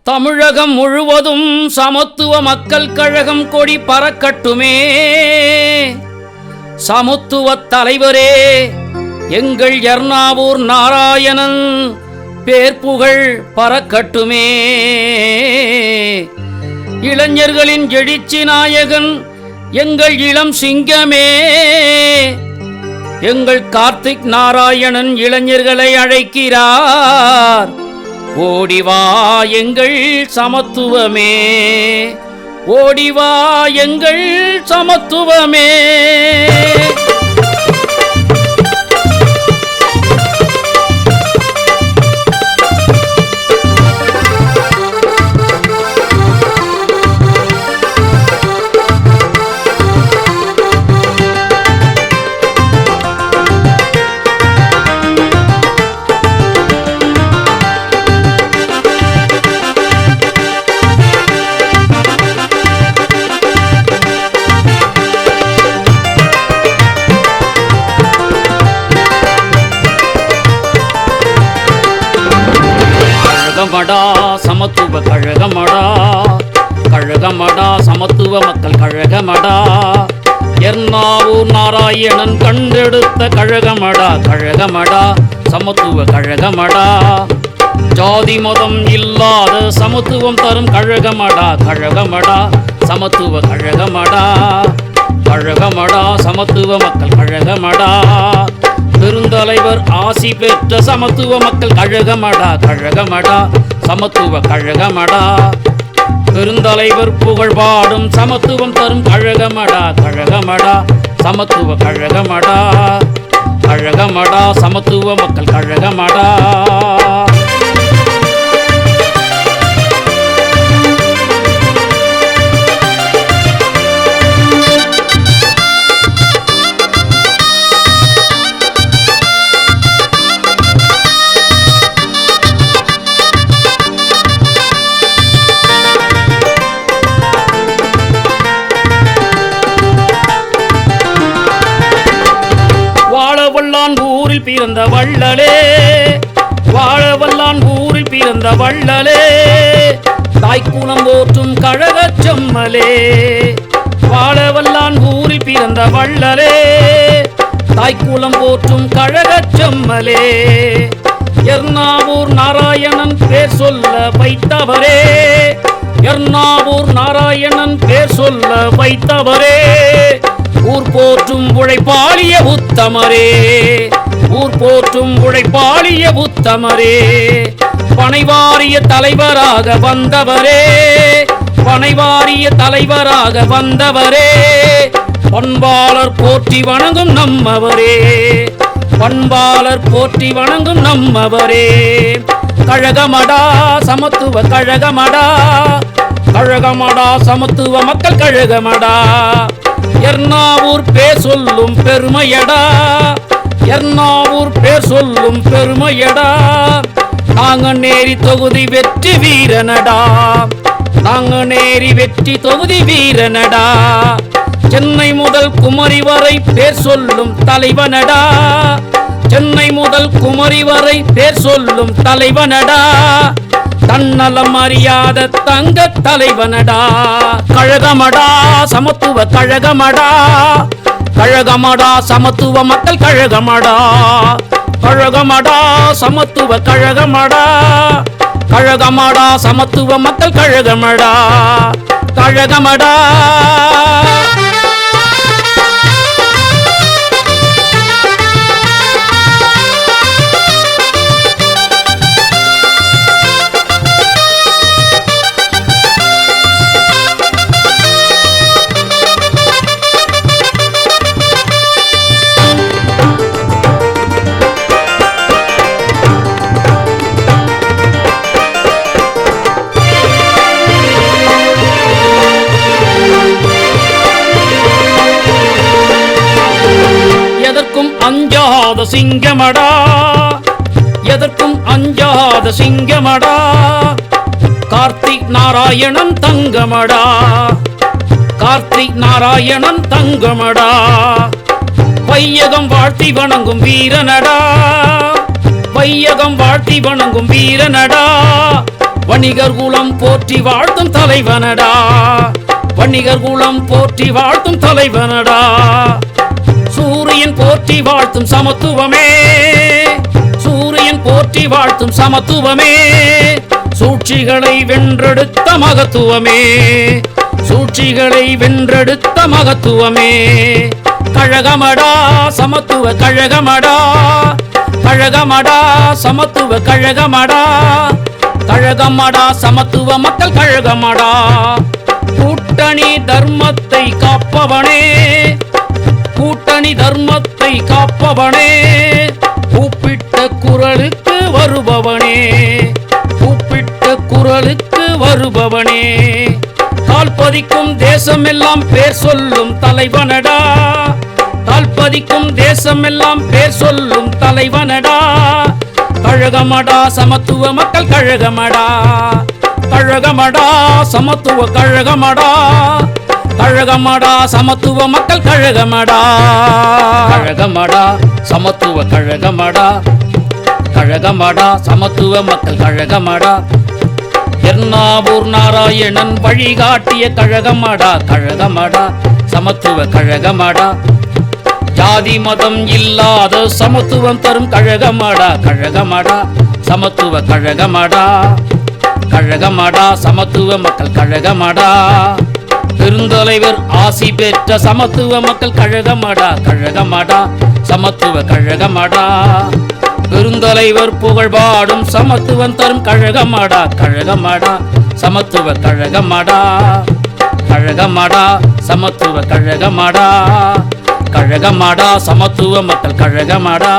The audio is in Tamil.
தமிழகம் முழுவதும் சமத்துவ மக்கள் கழகம் கொடி பறக்கட்டுமே. சமத்துவ தலைவரே எங்கள் எர்ணாவூர் நாராயணன் பேர்ப்புகழ் பறக்கட்டுமே. இளைஞர்களின் எழுச்சி நாயகன் எங்கள் இளம் சிங்கமே. எங்கள் கார்த்திக் நாராயணன் இளைஞர்களை அழைக்கிறார். ஓடிவா எங்கள் சமத்துவமே, ஓடிவா எங்கள் சமத்துவமே. கழகமடா சமத்துவ கழகமடா, கழகமடா சமத்துவ மக்கள் கழகமடா. எர்ணாவூர் நாராயணன் கண்டெடுத்த கழகமடா, கழகமடா சமத்துவ கழகமடா. ஜாதி மதம் இல்லாத சமத்துவம் தரும் கழகமடா, கழகமடா சமத்துவ கழகமடா. கழகமடா சமத்துவ மக்கள் கழகமடா. பெருந்தலைவர் ஆசி பெற்ற சமத்துவ மக்கள் கழகமடா, கழகமடா சமத்துவ கழகமடா. பெருந்தலைவர் புகழ் பாடும் சமத்துவம் தரும் கழகமடா, கழகமடா சமத்துவ கழகமடா. கழகமடா சமத்துவ மக்கள் கழகமடா. வாழவல்லான் ஊரில் பிறந்த வள்ளலே, வாழவல்லான் ஊரில் பிறந்த வள்ளலே. தாய்க்குலம் போற்றும் கழகச் செம்மலே, வாழவல்லான் ஊரில் பிறந்த வள்ளலே. தாய்க்குலம் போற்றும் கழகச் செம்மலே. எர்ணாவூர் நாராயணன் பேர் சொல்ல வைத்தவரே, எர்ணாவூர் நாராயணன் பேர் சொல்ல வைத்தவரே. ஊர் போற்றும் உழைப்பாளிய உத்தமரே, ஊர் போற்றும் உழைப்பாளிய உத்தமரே. பனைவாரிய தலைவராக வந்தவரே, பனைவாரிய தலைவராக வந்தவரே. பண்பாளர் போற்றி வணங்கும் நம்மவரே, பண்பாளர் போற்றி வணங்கும் நம்மவரே. கழகமடா சமத்துவ கழகமடா, கழகமடா சமத்துவ மக்கள் கழகமடா. எர்ணாவூர் பேர் சொல்லும் பெருமையடா, எர்ணாவூர் பேர் சொல்லும் பெருமையடா. நாங்கநேரி தொகுதி வெற்றி வீரனடா, நாங்கநேரி வெற்றி தொகுதி வீரனடா. சென்னை முதல் குமரி வரை பேர் சொல்லும் தலைவனடா, சென்னை முதல் குமரி வரை பேர் சொல்லும் தலைவனடா. தன்னலம் அறியாத தங்க தலைவனடா. கழகமடா சமத்துவ கழகமடா, கழகமடா சமத்துவ மக்கள் கழகமடா. கழகமடா சமத்துவ கழகமடா, கழகமடா சமத்துவ மக்கள் கழகமடா. கழகமடா அஞ்சாத சிங்கமடா, எதற்கும் அஞ்சாத சிங்கமடா. கார்த்திக் நாராயணன் தங்கமடா, கார்த்திக் நாராயணன் தங்கமடா. வையகம் வாழ்த்தி வணங்கும் வீரனடா, வையகம் வாழ்த்தி வணங்கும் வீரனடா. வணிகர் குலம் போற்றி வாழ்த்தும் தலைவனடா, வணிகர் குலம் போற்றி வாழ்த்தும் தலைவனடா. சூரியன் போற்றி வாழ்த்தும் சமத்துவமே, சூரியன் போற்றி வாழ்த்தும் சமத்துவமே. சூழ்ச்சிகளை வென்றெடுத்த மகத்துவமே, சூழ்ச்சிகளை வென்றெடுத்த மகத்துவமே. கழகமடா சமத்துவ கழகமடா, கழகமடா சமத்துவ கழகமடா, கழகமடா சமத்துவ மக்கள் கழகமடா. கூட்டணி தர்மத்தை காப்பவனே, கூட்டணி தர்மத்தை காப்பவனே. கூப்பிட்ட குரலுக்கு வருபவனே, கூப்பிட்ட குரலுக்கு வருபவனே. கால்பதிக்கும் தேசம் எல்லாம் பேர் சொல்லும் தலைவனடா, கால்பதிக்கும் தேசம் எல்லாம் பேர் சொல்லும் தலைவனடா. கழகமடா சமத்துவ மக்கள் கழகமடா, கழகமடா சமத்துவ கழகமடா, கழகமடா சமத்துவ மக்கள் கழகமடா. கழகமடா சமத்துவ கழகமடா, கழகமடா சமத்துவ மக்கள் கழகமடா. எர்ணாவூர் நாராயணன் வழிகாட்டிய கழகமடா, கழகமடா சமத்துவ கழகமடா. ஜாதி மதம் இல்லாத சமத்துவம் தரும் கழகமடா, கழகமடா சமத்துவ கழகமடா, கழகமடா சமத்துவ மக்கள் கழகமடா. பெருந்தலைவர் ஆசி பெற்ற சமத்துவ மக்கள் கழகமடா, கழகமடா சமத்துவ கழகமடா. பெருந்தலைவர் புகழ் பாடும் சமத்துவம் தரும் கழகமடா, கழகமடா சமத்துவ கழகமடா, கழகமடா சமத்துவ கழகமடா, கழகமடா சமத்துவ மக்கள் கழகமடா.